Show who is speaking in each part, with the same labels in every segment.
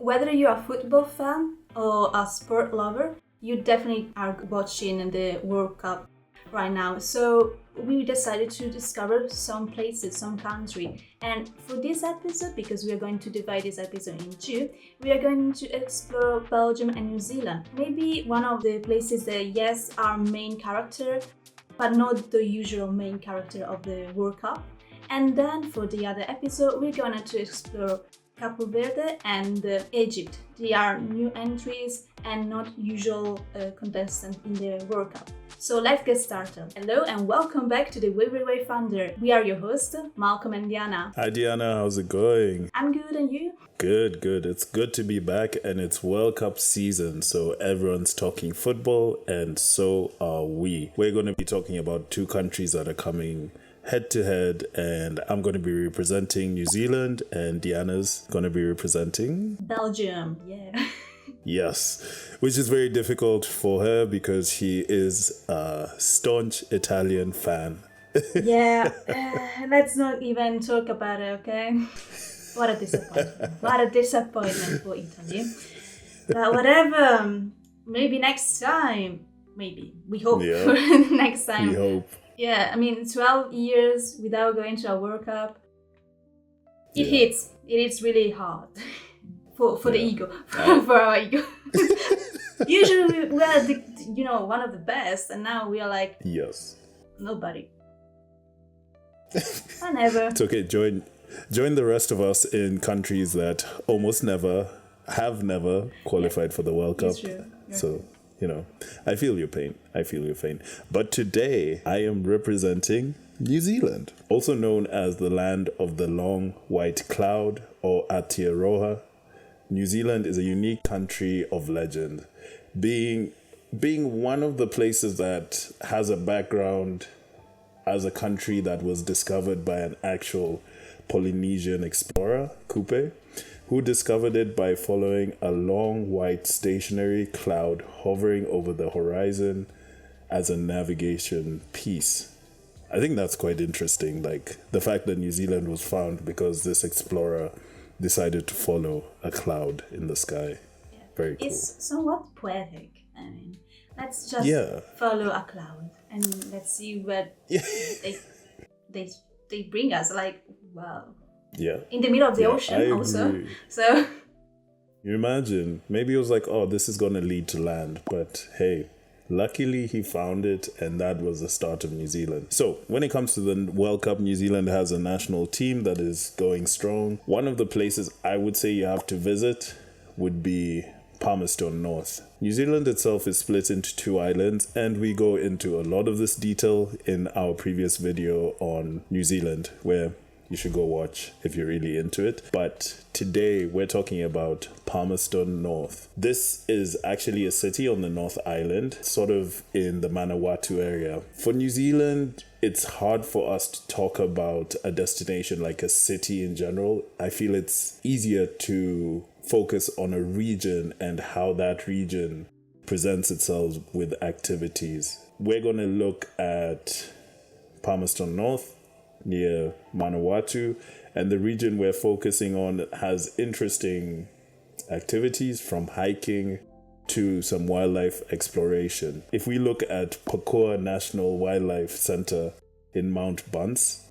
Speaker 1: Whether you're a football fan or a sport lover, you definitely are watching the World Cup right now. So we decided to discover some places, some country. And for this episode, because we are going to divide this episode in two, we are going to explore Belgium and New Zealand. Maybe one of the places that, yes, are main character, but not the usual main character of the World Cup. And then for the other episode, we're going to explore Cape Verde and Egypt. They are new entries and not usual contestants in the World Cup. So let's get started. Hello and welcome back to the Way Thunder. We are your hosts, Malcolm and Diana.
Speaker 2: Hi Diana, how's it going?
Speaker 1: I'm good, and you?
Speaker 2: Good. It's good to be back, and it's World Cup season, so everyone's talking football, and so are we. We're going to be talking about two countries that are coming head to head, and I'm going to be representing New Zealand, and Diana's going to be representing
Speaker 1: Belgium. Yeah.
Speaker 2: Yes, which is very difficult for her because she is a staunch Italian fan.
Speaker 1: Yeah, let's not even talk about it, okay? What a disappointment. What a disappointment for Italy. But whatever, maybe next time. Maybe. We hope for next time.
Speaker 2: We hope.
Speaker 1: Yeah, I mean, 12 years without going to a World Cup, it hits. It is really hard. For the ego, for our ego. Usually we are one of the best, and now we are like nobody. I never.
Speaker 2: It's okay. Join the rest of us in countries that almost never qualified for the World Cup. So I feel your pain. But today I am representing New Zealand, also known as the land of the long white cloud, or Aotearoa. New Zealand is a unique country of legend, being one of the places that has a background as a country that was discovered by an actual Polynesian explorer, Kupe, who discovered it by following a long white stationary cloud hovering over the horizon as a navigation piece. I think that's quite interesting, like the fact that New Zealand was found because this explorer decided to follow a cloud in the sky.
Speaker 1: Yeah.
Speaker 2: Very cool.
Speaker 1: It's somewhat poetic. I mean, let's just follow a cloud and let's see where they bring us. Like, wow.
Speaker 2: Yeah.
Speaker 1: In the middle of the ocean also.
Speaker 2: Agree.
Speaker 1: So
Speaker 2: you imagine, maybe it was like, oh, this is gonna lead to land, but hey, luckily he found it, and that was the start of New Zealand. So when it comes to the World Cup, New Zealand has a national team that is going strong. One of the places I would say you have to visit would be Palmerston North. New Zealand itself is split into two islands, and we go into a lot of this detail in our previous video on New Zealand, where you should go watch if you're really into it. But today we're talking about Palmerston North. This is actually a city on the North Island, sort of in the Manawatu area. For New Zealand, it's hard for us to talk about a destination like a city in general. I feel it's easier to focus on a region and how that region presents itself with activities. We're going to look at Palmerston North, near Manawatu, and the region we're focusing on has interesting activities from hiking to some wildlife exploration. If we look at Pakua National Wildlife Center in Mount Bunce,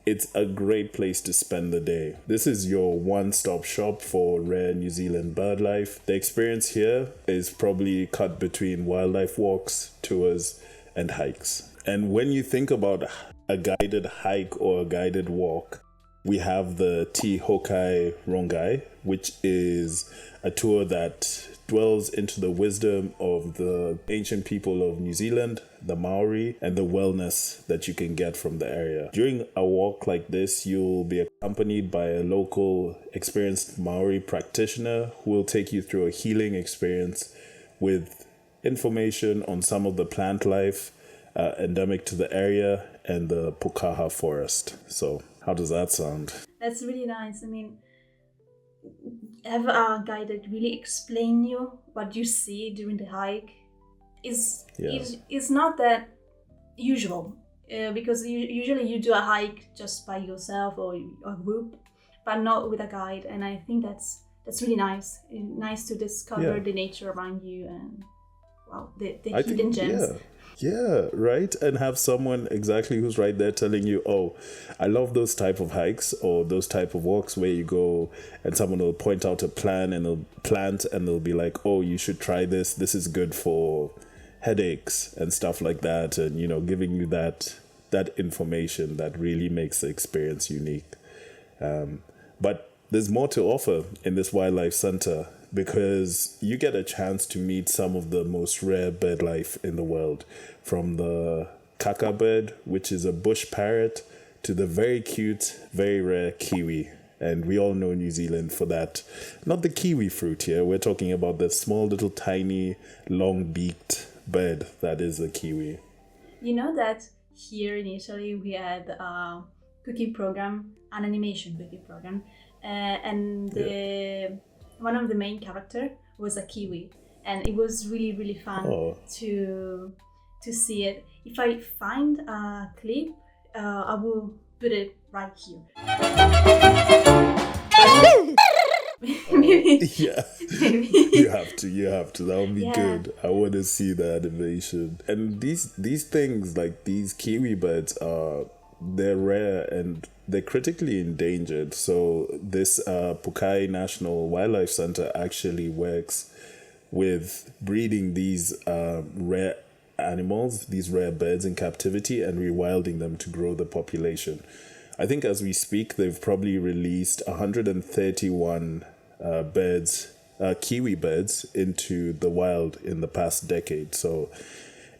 Speaker 2: it's a great place to spend the day. This is your one-stop shop for rare New Zealand bird life. The experience here is probably cut between wildlife walks, tours, and hikes. And when you think about a guided hike or a guided walk, we have the Te Hokai Rongai, which is a tour that dwells into the wisdom of the ancient people of New Zealand, the Maori, and the wellness that you can get from the area. During a walk like this, you'll be accompanied by a local experienced Maori practitioner who will take you through a healing experience with information on some of the plant life endemic to the area and the Pukaha forest. So how does that sound?
Speaker 1: That's really nice. I mean, have a guide that really explain you what you see during the hike is not that usual, because usually you do a hike just by yourself or a group, but not with a guide. And I think that's that's really nice to discover the nature around you and the hidden gems.
Speaker 2: Yeah, right. And have someone exactly who's right there telling you, oh, I love those type of hikes or those type of walks where you go and someone will point out a plant and they'll be like, oh, you should try this. This is good for headaches and stuff like that. And, you know, giving you that information that really makes the experience unique. But there's more to offer in this wildlife center, because you get a chance to meet some of the most rare bird life in the world, from the kaka bird, which is a bush parrot, to the very cute, very rare kiwi. And we all know New Zealand for that. Not the kiwi fruit here. We're talking about the small, little, tiny, long-beaked bird that is a kiwi.
Speaker 1: You know that here in Italy we had a cooking program, an animation cooking program, and one of the main character was a kiwi, and it was really, really fun to see it. If I find a clip, I will put it right here. Maybe.
Speaker 2: Yeah. You have to. That would be good. I want to see the animation. And these things, like these kiwi birds, they're rare and they're critically endangered. So this Pukai National Wildlife Center actually works with breeding these rare animals, these rare birds in captivity, and rewilding them to grow the population. I think as we speak, they've probably released 131 kiwi birds into the wild in the past decade. So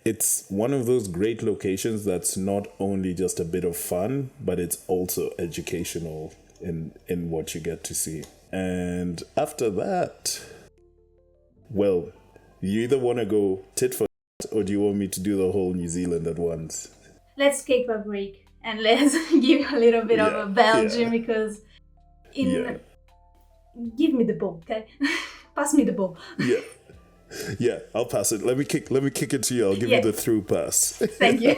Speaker 2: it's one of those great locations that's not only just a bit of fun, but it's also educational in what you get to see. And after that, well, you either want to go tit-for-tat or do you want me to do the whole New Zealand at once?
Speaker 1: Let's take a break and let's give a little bit of a Belgium because give me the ball, okay? Pass me the ball.
Speaker 2: Yeah, I'll pass it. Let me kick it to you. I'll give you the through pass.
Speaker 1: Thank you.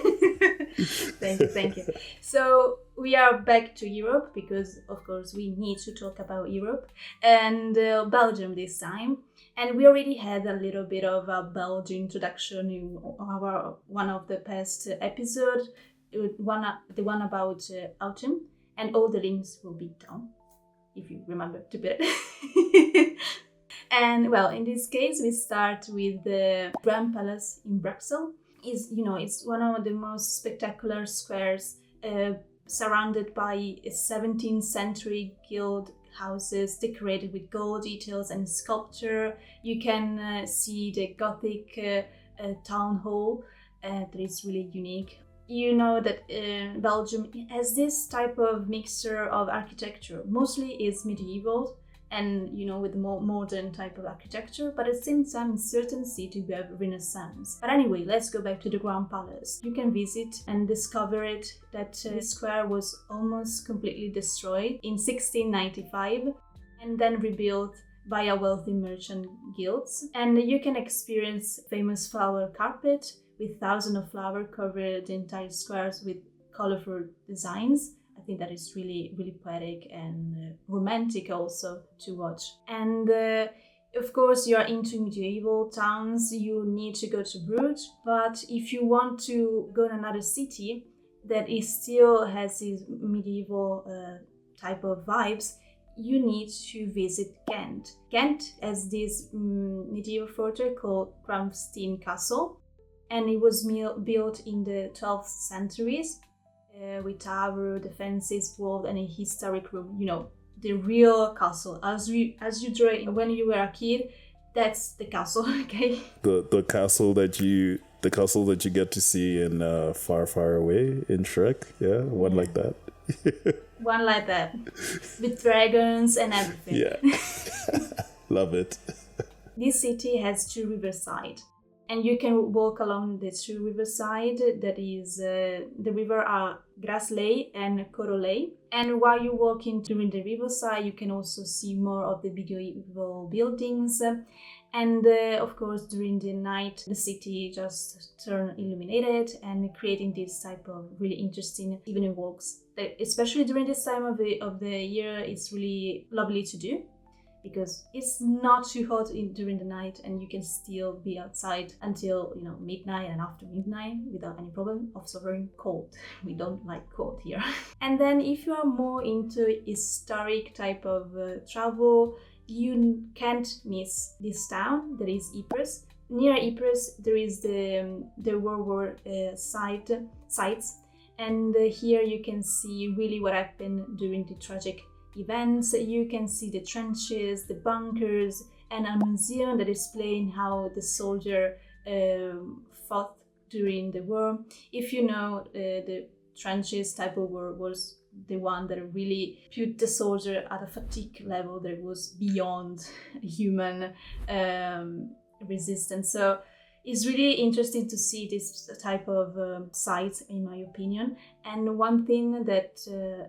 Speaker 1: Thank you. So we are back to Europe because, of course, we need to talk about Europe and Belgium this time. And we already had a little bit of a Belgian introduction in one of the past episodes, the one about autumn, and all the links will be down if you remember to put it. And well, in this case, we start with the Grand Palace in Brussels. It's one of the most spectacular squares, surrounded by 17th century guild houses decorated with gold details and sculpture. You can see the Gothic town hall that is really unique. You know that Belgium has this type of mixture of architecture. Mostly it's medieval and, with more modern type of architecture, but at the same time in certain cities we have Renaissance. But anyway, let's go back to the Grand Palace. You can visit and discover that the square was almost completely destroyed in 1695 and then rebuilt by a wealthy merchant guilds. And you can experience famous flower carpet with thousands of flowers covered the entire squares with colorful designs. I think that is really, really poetic and romantic also to watch. And of course, you are into medieval towns, you need to go to Bruges. But if you want to go to another city that still has these medieval type of vibes, you need to visit Ghent. Ghent has this medieval fortress called Kramstein Castle, and it was built in the 12th centuries. With tower, defenses, wall, and a historic room. The real castle, as you draw it when you were a kid. That's the castle, okay?
Speaker 2: The castle that you get to see in Far, Far Away in Shrek, one like that.
Speaker 1: One like that, with dragons and everything.
Speaker 2: Yeah, love it.
Speaker 1: This city has two riversides. And you can walk along the two riverside. That is, the river are Grasley and Corolay. And while you're walking during the riverside, you can also see more of the medieval buildings. And of course, during the night, the city just turn illuminated and creating this type of really interesting evening walks. Especially during this time of the year, it's really lovely to do. because it's not too hot during the night, and you can still be outside until midnight and after midnight without any problem of suffering cold. We don't like cold here. And then if you are more into historic type of travel, you can't miss this town. That is Ypres. Near Ypres there is the World War sites, and here you can see really what happened during the tragic events. You can see the trenches, the bunkers, and a museum that explains how the soldier fought during the war. If you know, the trenches type of war was the one that really put the soldier at a fatigue level that was beyond human resistance. So it's really interesting to see this type of sites, in my opinion. And one thing that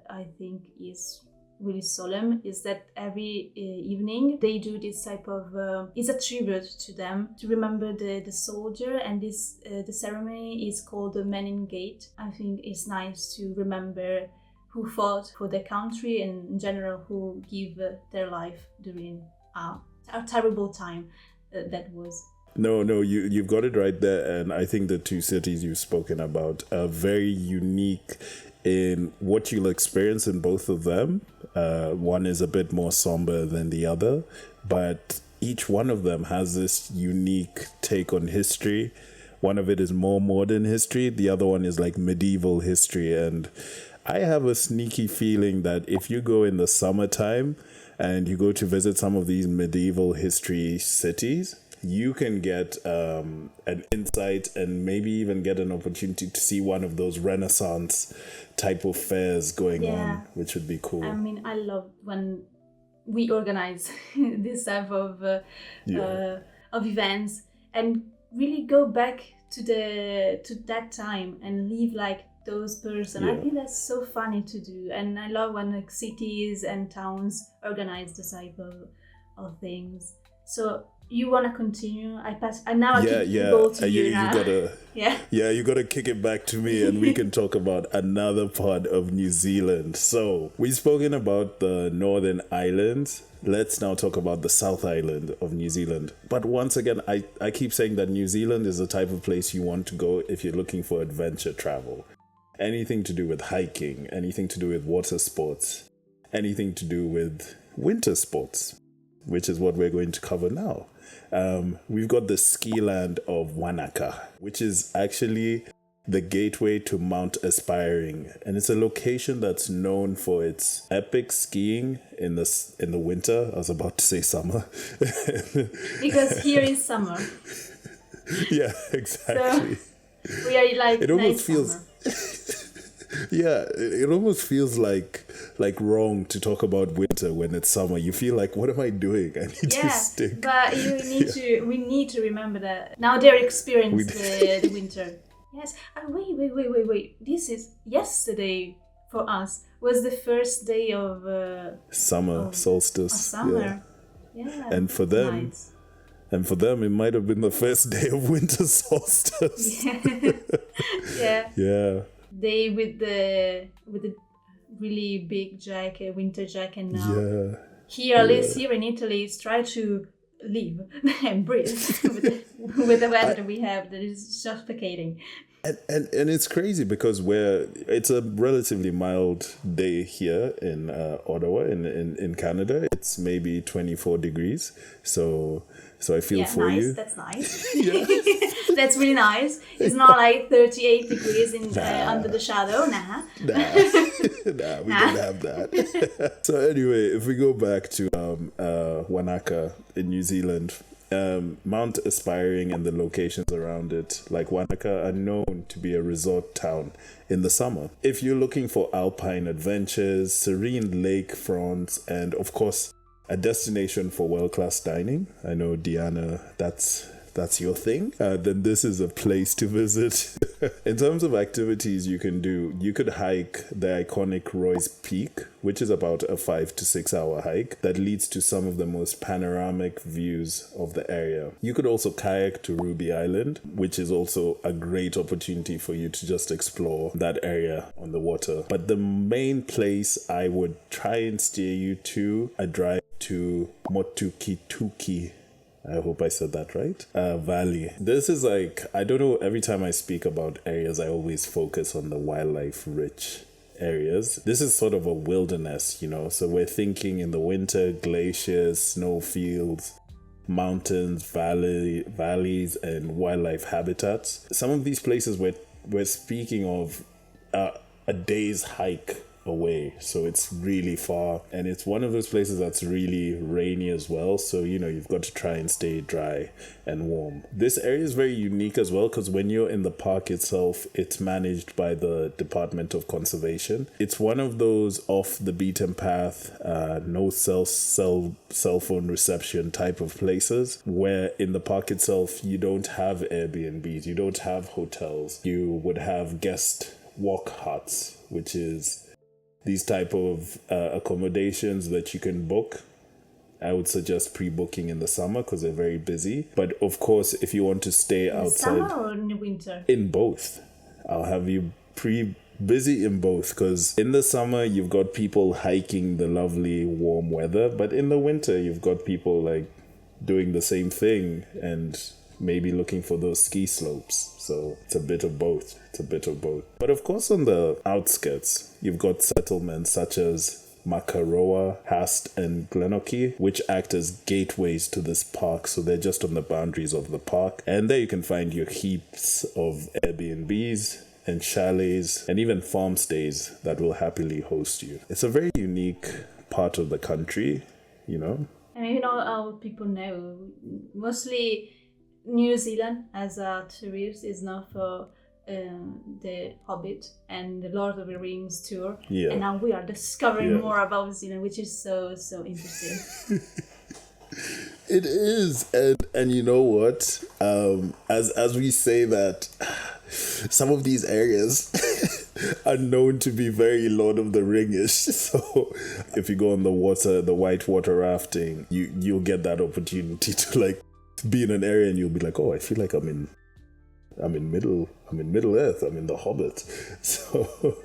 Speaker 1: I think is really solemn is that every evening they do this type of it's a tribute to them, to remember the soldier, and this the ceremony is called the Men in Gate. I think it's nice to remember who fought for their country and in general who give their life during a terrible time that was.
Speaker 2: No, you've got it right there. And I think the two cities you've spoken about are very unique in what you'll experience in both of them. One is a bit more somber than the other, but each one of them has this unique take on history. One of it is more modern history. The other one is like medieval history. And I have a sneaky feeling that if you go in the summertime and you go to visit some of these medieval history cities, you can get an insight and maybe even get an opportunity to see one of those Renaissance type of fairs going on, which would be cool.
Speaker 1: I mean, I love when we organize this type of events and really go back to that time and live like those person. I think that's so funny to do, and I love when like cities and towns organize this type of things. So you want to continue? I kick the ball to you now.
Speaker 2: You gotta kick it back to me, and we can talk about another part of New Zealand. So we've spoken about the Northern Islands. Let's now talk about the South Island of New Zealand. But once again, I keep saying that New Zealand is the type of place you want to go if you're looking for adventure travel. Anything to do with hiking, anything to do with water sports, anything to do with winter sports, which is what we're going to cover now. We've got the ski land of Mānuka, which is actually the gateway to Mount Aspiring, and it's a location that's known for its epic skiing in the winter. I was about to say summer,
Speaker 1: because here is summer.
Speaker 2: Yeah, exactly.
Speaker 1: So we are like
Speaker 2: it almost feels. Yeah, it almost feels like wrong to talk about winter when it's summer. You feel like, what am I doing? I need to stick.
Speaker 1: But we need to remember that now they're experiencing the winter. Yes. Wait. This is yesterday for us was the first day of
Speaker 2: summer solstice.
Speaker 1: Summer. Yeah.
Speaker 2: And for them.
Speaker 1: Nice.
Speaker 2: And for them, it might have been the first day of winter solstice. Yeah.
Speaker 1: They with the really big jacket, winter jacket now.
Speaker 2: Yeah.
Speaker 1: Here, at least here in Italy, try to live and breathe with the weather that we have that is suffocating.
Speaker 2: And it's crazy because it's a relatively mild day here in Ottawa in Canada. It's maybe 24 degrees. So I feel for you.
Speaker 1: That's nice. That's really nice. It's not like 38 degrees under the shadow. Nah, we
Speaker 2: don't have that. So anyway, if we go back to Mānuka in New Zealand, Mount Aspiring and the locations around it, like Mānuka, are known to be a resort town in the summer. If you're looking for alpine adventures, serene lake fronts, and of course, a destination for world-class dining. I know, Diana, that's that's your thing, then this is a place to visit. In terms of activities you can do, you could hike the iconic Roy's Peak, which is about a 5 to 6 hour hike that leads to some of the most panoramic views of the area. You could also kayak to Ruby Island, which is also a great opportunity for you to just explore that area on the water. But the main place I would try and steer you to, a drive to Motukituki, I hope I said that right, valley. This is like, I don't know, every time I speak about areas I always focus on the wildlife rich areas. This is sort of a wilderness, you know, so we're thinking in the winter, glaciers, snowfields, mountains, valleys, and wildlife habitats. Some of these places we're speaking of a day's hike away, so it's really far, and it's one of those places that's really rainy as well, so you know you've got to try and stay dry and warm. This area is very unique as well because when you're in the park itself, it's managed by the Department of Conservation. It's one of those off the beaten path, no cell phone reception type of places, where in the park itself you don't have Airbnbs, you don't have hotels, you would have guest walk huts, which is these type of accommodations that you can book. I would suggest pre-booking in the summer because they're very busy. But of course, if you want to stay outside...
Speaker 1: In summer or in the winter?
Speaker 2: In both. I'll have you busy in both, because in the summer you've got people hiking the lovely warm weather, but in the winter you've got people like doing the same thing and maybe looking for those ski slopes. So it's a bit of both. But of course, on the outskirts, you've got settlements such as Makaroa, Hast, and Glenorchy, which act as gateways to this park. So they're just on the boundaries of the park. And there you can find your heaps of Airbnbs and chalets and even farm stays that will happily host you. It's a very unique part of the country, you know.
Speaker 1: And you know how people know, mostly New Zealand as a tourist is known for the Hobbit and the Lord of the Rings tour. Yeah. And now we are discovering more about New Zealand, which is so interesting.
Speaker 2: It is, and you know what? As we say that, some of these areas are known to be very Lord of the Ring-ish. So if you go on the white water rafting, you'll get that opportunity to like be in an area and you'll be like, oh, I feel like I'm in Middle Earth, I'm in the Hobbit. So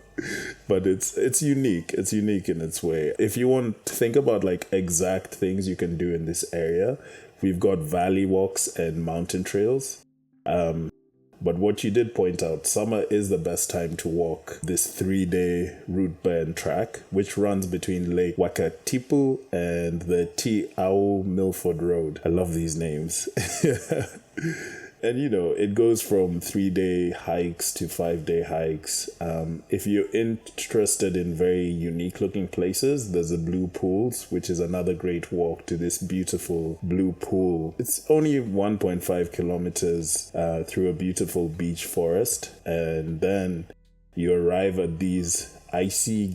Speaker 2: but it's unique in its way. If you want to think about like exact things you can do in this area, we've got valley walks and mountain trails. But what you did point out, summer is the best time to walk this 3-day route burn track, which runs between Lake Wakatipu and the Te Au Milford Road. I love these names. And you know, it goes from 3-day hikes to 5-day hikes. If you're interested in very unique looking places, there's the Blue Pools, which is another great walk to this beautiful blue pool. It's only 1.5 kilometers through a beautiful beach forest. And then you arrive at these icy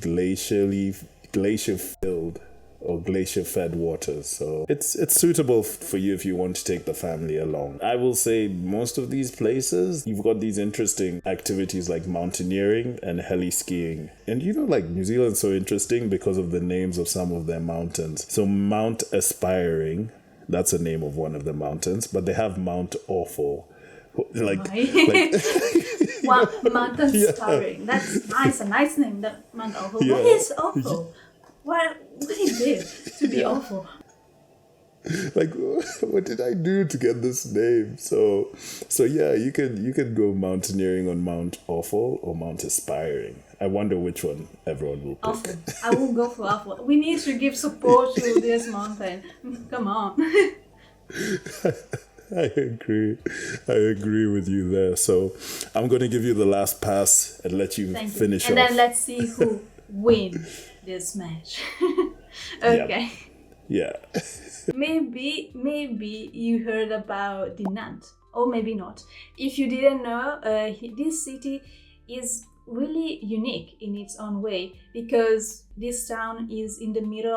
Speaker 2: glacier-filled or glacier-fed waters. So it's suitable for you if you want to take the family along. I will say most of these places, you've got these interesting activities like mountaineering and heli skiing. And you know, like New Zealand's so interesting because of the names of some of their mountains. So Mount Aspiring, that's the name of one of the mountains, but they have Mount Awful. Like
Speaker 1: well, Mount Aspiring. That's nice, a nice name. That Mount Awful. Yeah. What is awful? What is it to be awful?
Speaker 2: Like, what did I do to get this name? So yeah, you can go mountaineering on Mount Awful or Mount Aspiring. I wonder which one everyone will pick.
Speaker 1: Awful. I will go for Awful. We need to give support to this mountain. Come on.
Speaker 2: I agree with you there. So I'm going to give you the last pass and let you finish off.
Speaker 1: And then let's see who wins this match. Okay.
Speaker 2: Yeah.
Speaker 1: Maybe you heard about the Nantes, or maybe not. If you didn't know, this city is really unique in its own way because this town is in the middle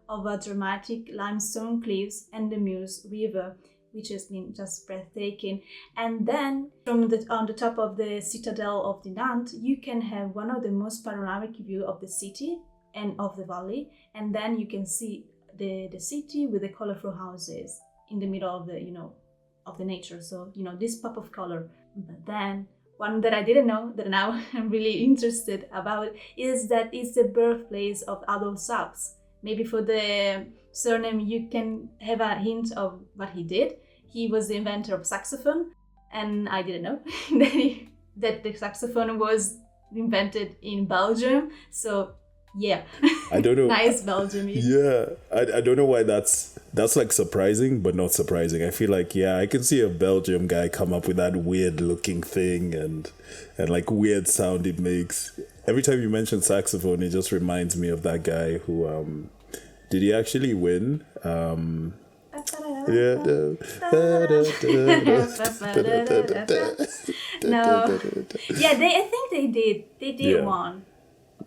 Speaker 1: of a dramatic limestone cliffs and the Meuse River. which has been just breathtaking. And then on the top of the citadel of the Nantes, you can have one of the most panoramic view of the city and of the valley, and then you can see the city with the colorful houses in the middle of the nature. So this pop of color. But then one that I didn't know that now I'm really interested about is that it's the birthplace of Adolf Sax. Maybe for the surname you can have a hint of what he did. He was the inventor of saxophone, and I didn't know that the saxophone was invented in Belgium. So yeah,
Speaker 2: I don't know.
Speaker 1: Nice Belgium.
Speaker 2: Yeah, I don't know why that's like surprising, but not surprising. I feel like, yeah, I can see a Belgium guy come up with that weird looking thing and like weird sound it makes. Every time you mention saxophone, it just reminds me of that guy who did he actually win? Yeah.
Speaker 1: No. Yeah, I think they did. They did won.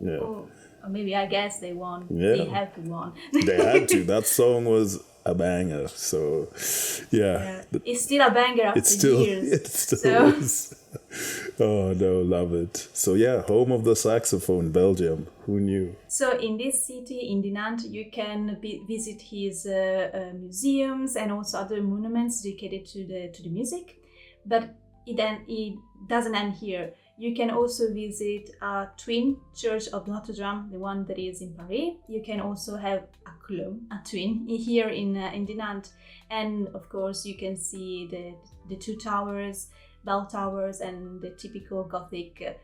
Speaker 2: Yeah.
Speaker 1: Or maybe I guess they won.
Speaker 2: Yeah.
Speaker 1: They had to won.
Speaker 2: They had to. That song was a banger. So, yeah.
Speaker 1: It's still a banger after years.
Speaker 2: It still is. Oh, no, love it. So, yeah, home of the saxophone, Belgium. Who knew?
Speaker 1: So, in this city, in Nantes, you can visit his museums and also other monuments dedicated to the music. But it doesn't end here. You can also visit a twin church of Notre Dame, the one that is in Paris. You can also have a clone, a twin, here in the Nantes. And of course, you can see the two towers, bell towers, and the typical Gothic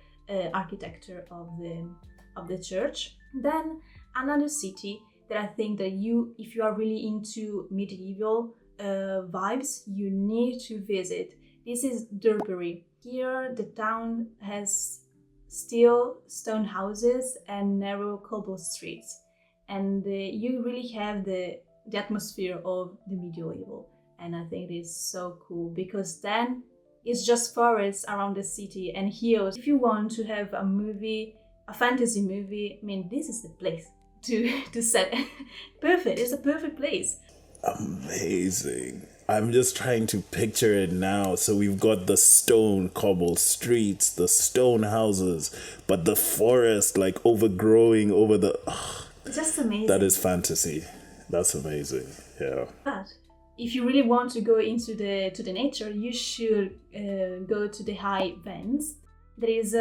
Speaker 1: architecture of the church. Then another city that I think that if you are really into medieval vibes, you need to visit. This is Durbury. Here, the town has still stone houses and narrow cobble streets, and you really have the atmosphere of the medieval. And I think it is so cool because then it's just forests around the city and hills. If you want to have a fantasy movie, I mean, this is the place to set. Perfect. It's a perfect place.
Speaker 2: Amazing. I'm just trying to picture it now. So we've got the stone cobbled streets, the stone houses, but the forest like overgrowing over the...
Speaker 1: Just amazing.
Speaker 2: That is fantasy. That's amazing. Yeah.
Speaker 1: But if you really want to go into the nature, you should go to the high Vents. That is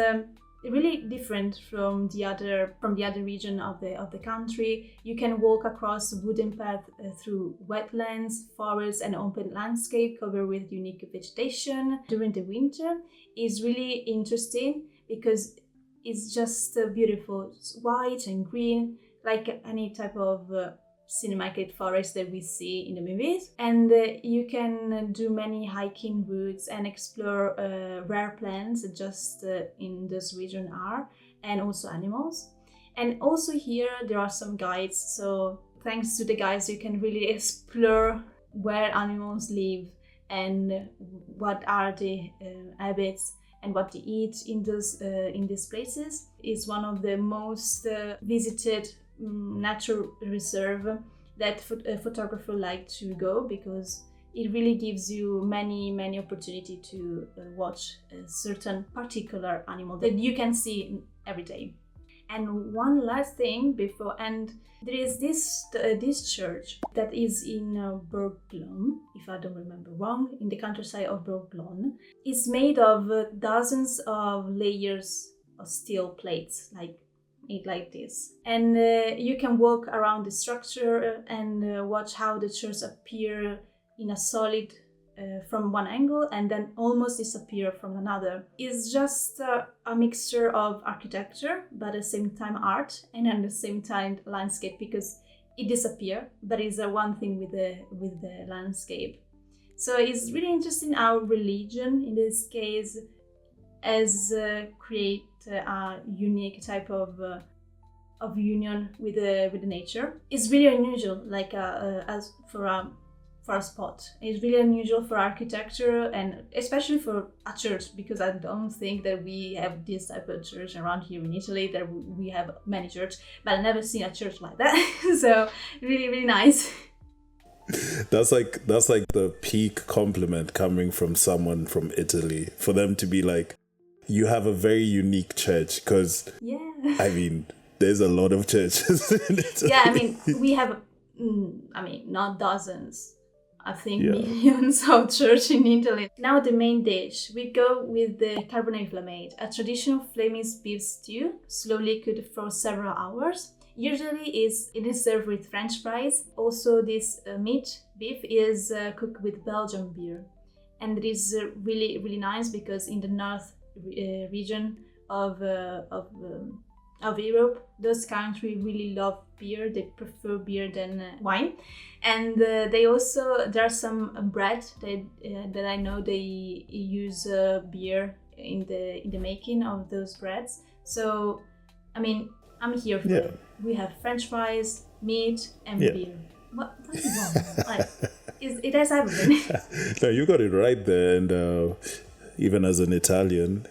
Speaker 1: really different from the other region of the country. You can walk across a wooden path through wetlands, forests, and open landscape covered with unique vegetation. During the winter, it's really interesting because it's just beautiful. It's white and green, like any type of cinematic forest that we see in the movies. And you can do many hiking routes and explore rare plants that just in this region are, and also animals. And also here there are some guides, so thanks to the guides you can really explore where animals live and what are the habits and what they eat in these places. It's one of the most visited natural reserve that photographers like to go because it really gives you many opportunity to watch a certain particular animal that you can see every day. And one last thing before end, there is this church that is in Bourg-Cologne, if I don't remember wrong, in the countryside of Bourg-Cologne. It's made of dozens of layers of steel plates, like this, and you can walk around the structure and watch how the church appear in a solid from one angle and then almost disappear from another. It's just a mixture of architecture but at the same time art and at the same time landscape, because it disappear but it's one thing with the landscape. So it's really interesting how religion in this case has create a unique type of union with the nature. It's really unusual, as for a spot. It's really unusual for architecture and especially for a church, because I don't think that we have this type of church around here in Italy. That we have many churches, but I've never seen a church like that. So really nice.
Speaker 2: That's like the peak compliment coming from someone from Italy. For them to be like, you have a very unique church, because
Speaker 1: Yeah.
Speaker 2: I mean, there's a lot of churches in Italy.
Speaker 1: Yeah, I mean, we have, not dozens, I think
Speaker 2: Yeah.
Speaker 1: millions of church in Italy. Now the main dish, we go with the carbonara inflammate, a traditional Flemish beef stew, slowly cooked for several hours. Usually it is served with French fries. Also, this beef is cooked with Belgian beer, and it is really really nice because in the north region of Europe, those countries really love beer. They prefer beer than wine, and they also there are some bread that I know they use beer in the making of those breads. So, I mean, I'm here for it. We have French fries, meat, and beer. What is wrong? Like, it has everything.
Speaker 2: No, you got it right there. And even as an Italian,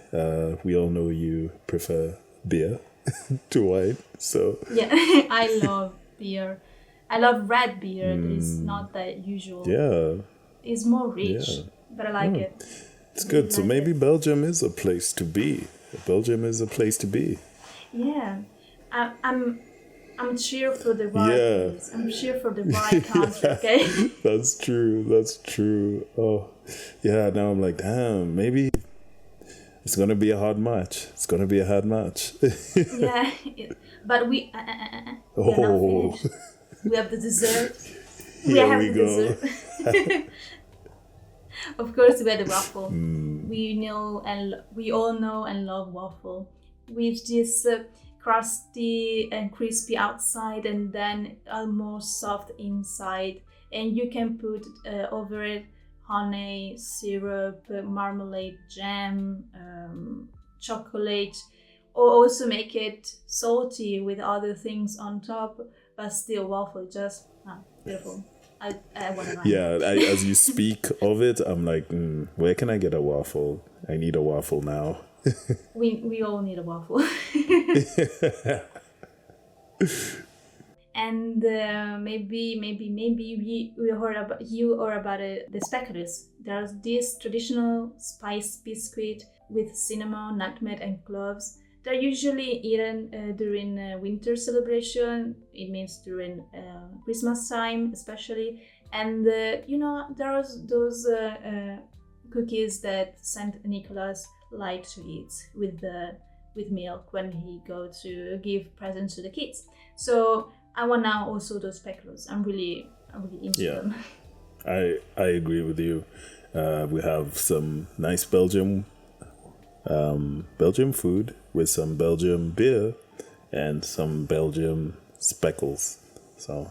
Speaker 2: we all know you prefer beer to wine. So
Speaker 1: yeah, I love beer. I love red beer. It's not that usual.
Speaker 2: Yeah.
Speaker 1: It's more rich, but I like it.
Speaker 2: It's good. So maybe Belgium is a place to be. Belgium is a place to be.
Speaker 1: Yeah. I'm cheer for the right place. I'm cheer for the right country, okay?
Speaker 2: That's true. Oh, yeah, now I'm like, damn, maybe it's going to be a hard match.
Speaker 1: Yeah, but we are not finished. We have the dessert.
Speaker 2: Here we go.
Speaker 1: Dessert. Of course, we had the waffle. We all know and love waffle. With this crusty and crispy outside and then almost soft inside, and you can put over it honey, syrup, marmalade, jam, chocolate, or also make it salty with other things on top, but still waffle, just beautiful. I want to
Speaker 2: Yeah, as you speak of it, I'm like, where can I get a waffle? I need a waffle now.
Speaker 1: We all need a waffle. And maybe we heard about the speculoos. There's this traditional spice biscuit with cinnamon, nutmeg, and cloves. They're usually eaten during winter celebration. It means during Christmas time, especially. And there are those cookies that Saint Nicholas like to eat with milk when he go to give presents to the kids. So I want now also those speculoos. I'm really into them.
Speaker 2: I agree with you. We have some nice Belgium food with some Belgian beer and some Belgian speckles. So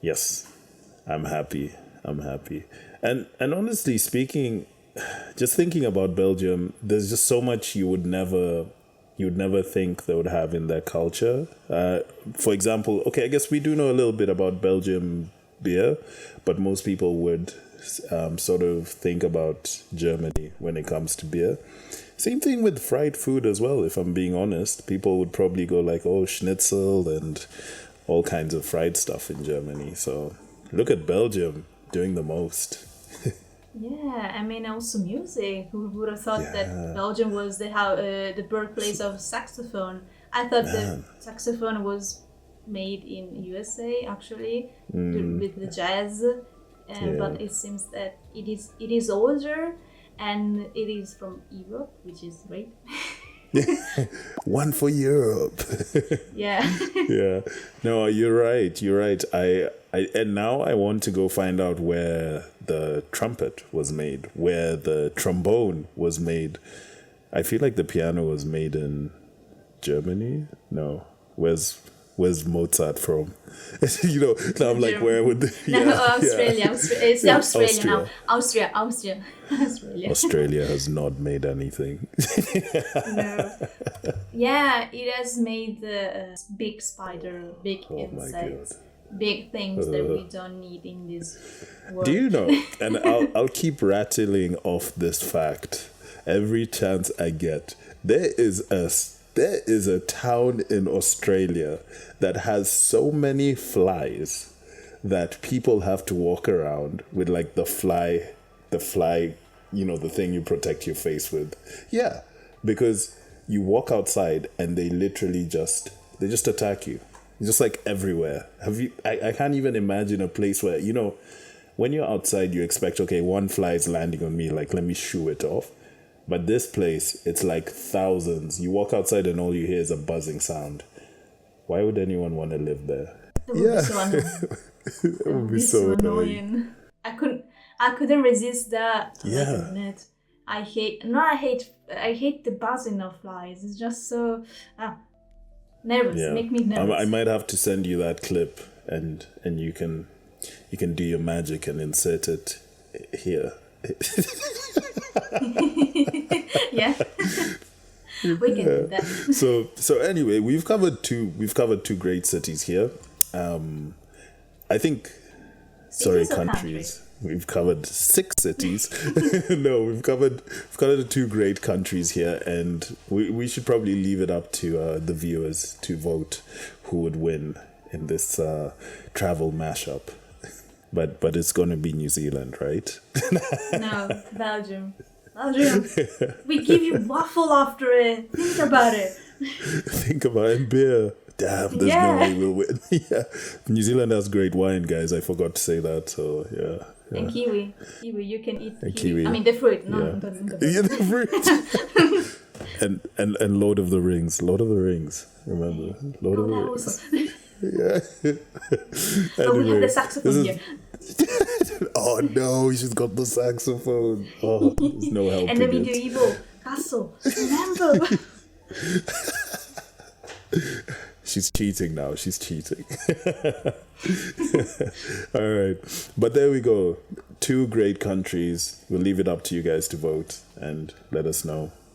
Speaker 2: yes, I'm happy. And honestly speaking, just thinking about Belgium, there's just so much you would never think they would have in their culture. For example, okay, I guess we do know a little bit about Belgian beer, but most people would sort of think about Germany when it comes to beer. Same thing with fried food as well, if I'm being honest. People would probably go like, oh, schnitzel and all kinds of fried stuff in Germany. So look at Belgium doing the most.
Speaker 1: Yeah, I mean, also music. Who would have thought that Belgium was the birthplace of saxophone? I thought the saxophone was made in USA, actually, with the jazz. But it seems that it is older, and it is from Europe, which is great.
Speaker 2: One for Europe.
Speaker 1: Yeah.
Speaker 2: Yeah. No, you're right. And now I want to go find out where the trumpet was made, where the trombone was made. I feel like the piano was made in Germany. No, where's Mozart from? Now I'm like, where would
Speaker 1: Australia. It's Australia now. Austria.
Speaker 2: Australia has not made anything.
Speaker 1: No. Yeah, it has made the big spider, big insects, big things that we don't need in this world.
Speaker 2: Do you know? And I'll keep rattling off this fact every chance I get. There is a town in Australia that has so many flies that people have to walk around with like the fly, the thing you protect your face with. Yeah, because you walk outside and they literally just attack you. Just like everywhere. I can't even imagine a place where, when you're outside, you expect, okay, one fly is landing on me, like, let me shoo it off. But this place, it's like thousands. You walk outside and all you hear is a buzzing sound. Why would anyone want to live there?
Speaker 1: It would be so annoying.
Speaker 2: It would be so annoying.
Speaker 1: I couldn't resist that.
Speaker 2: Yeah.
Speaker 1: Like a minute. I hate the buzzing of flies. It's just so nervous.
Speaker 2: Yeah.
Speaker 1: Make me nervous.
Speaker 2: I might have to send you that clip and you can do your magic and insert it here.
Speaker 1: Yeah. We can do that.
Speaker 2: So anyway, we've covered two great cities here. I think countries. We've covered 6 cities. No, we've covered 2 great countries here, and we should probably leave it up to the viewers to vote who would win in this travel mashup. But it's going to be New Zealand, right?
Speaker 1: No, Belgium. We give you waffle after it. Think about it.
Speaker 2: Think about it. And beer. Damn, there's no way we'll win. Yeah. New Zealand has great wine, guys. I forgot to say that. So, yeah.
Speaker 1: And kiwi. You can eat
Speaker 2: kiwi.
Speaker 1: I mean, the fruit. No,
Speaker 2: yeah.
Speaker 1: The
Speaker 2: fruit. and Lord of the Rings. Remember? Lord of the Rings. Yeah.
Speaker 1: But we have the saxophone here.
Speaker 2: Oh no, she's got the saxophone. Oh, there's no help.
Speaker 1: And the medieval castle. Remember?
Speaker 2: She's cheating now. All right. But there we go. 2 great countries. We'll leave it up to you guys to vote and let us know